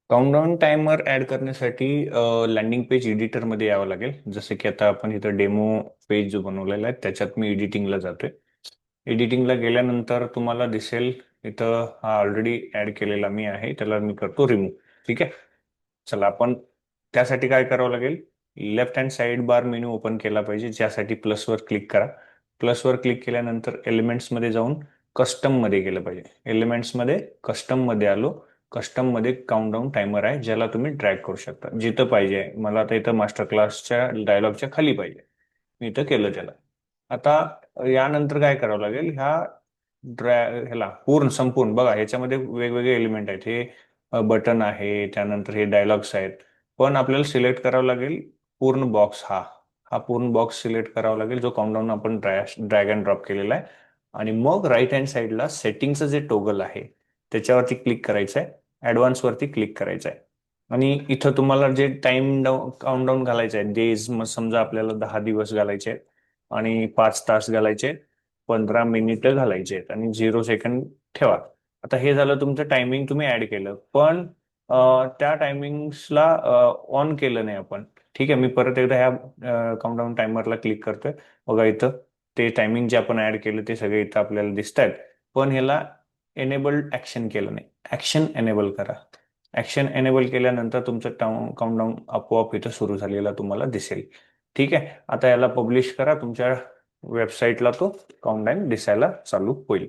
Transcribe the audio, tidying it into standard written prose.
Countdown timer add करण्यासाठी landing page एडिटरमध्ये यावं लागेल. जसं की आता आपण इथं डेमो पेज जो बनवलेला आहे त्याच्यात मी एडिटिंगला जातोय. एडिटिंगला गेल्यानंतर तुम्हाला दिसेल इथं हा ऑलरेडी ऍड केलेला मी आहे, त्याला मी करतो रिमूव्ह. ठीक आहे, चला आपण त्यासाठी काय करावं लागेल. लेफ्ट हँड साईड बार मेन्यू ओपन केला पाहिजे, ज्यासाठी प्लसवर क्लिक करा. प्लसवर क्लिक केल्यानंतर एलिमेंट्समध्ये जाऊन कस्टममध्ये गेलं पाहिजे. एलिमेंट्समध्ये कस्टममध्ये आलो. कस्टममध्ये काउंटडाऊन टायमर आहे, ज्याला तुम्ही ड्रॅग करू शकता जिथं पाहिजे. मला आता इथं मास्टर क्लासच्या डायलॉगच्या खाली पाहिजे, मी इथं केलं त्याला. आता यानंतर काय करावं लागेल, ह्याला पूर्ण संपूर्ण बघा, ह्याच्यामध्ये वेगवेगळे एलिमेंट आहेत. हे बटन आहे, त्यानंतर हे डायलॉग्स आहेत. पण आपल्याला सिलेक्ट करावं लागेल पूर्ण बॉक्स. हा हा पूर्ण बॉक्स सिलेक्ट करावा लागेल, जो काउंटडाऊन आपण ड्रॅग अँड ड्रॉप केलेला आहे. आणि मग राईट हँड साईडला सेटिंगचं जे टोगल आहे त्याच्यावरती क्लिक करायचं आहे. ॲडव्हान्सवरती क्लिक करायचं आहे. आणि इथं तुम्हाला जे टाइम काउंटडाऊन घालायचं आहे, डेज, मग समजा आपल्याला 10 दिवस घालायचे आहेत आणि 5 तास घालायचे आहेत, 15 मिनिटं घालायचे आहेत आणि 0 सेकंड ठेवा. आता हे झालं तुमचं टायमिंग, तुम्ही ऍड केलं. पण त्या टायमिंग्सला ऑन केलं नाही आपण. ठीक आहे, मी परत एकदा ह्या काउंटडाऊन टायमरला क्लिक करतोय. बघा इथं ते टायमिंग जे आपण ऍड केलं ते सगळे इथं आपल्याला दिसत आहेत. पण ह्याला एनेबल्ड ऍक्शन केलं नाही. ऍक्शन एनेबल करा. ऍक्शन एनेबल केल्यानंतर तुमचं काउंटडाऊन आपोआप इथं सुरू झालेला तुम्हाला दिसेल. ठीक आहे, आता याला पब्लिश करा. तुमच्या वेबसाईटला तो काउंटडाऊन दिसायला चालू होईल.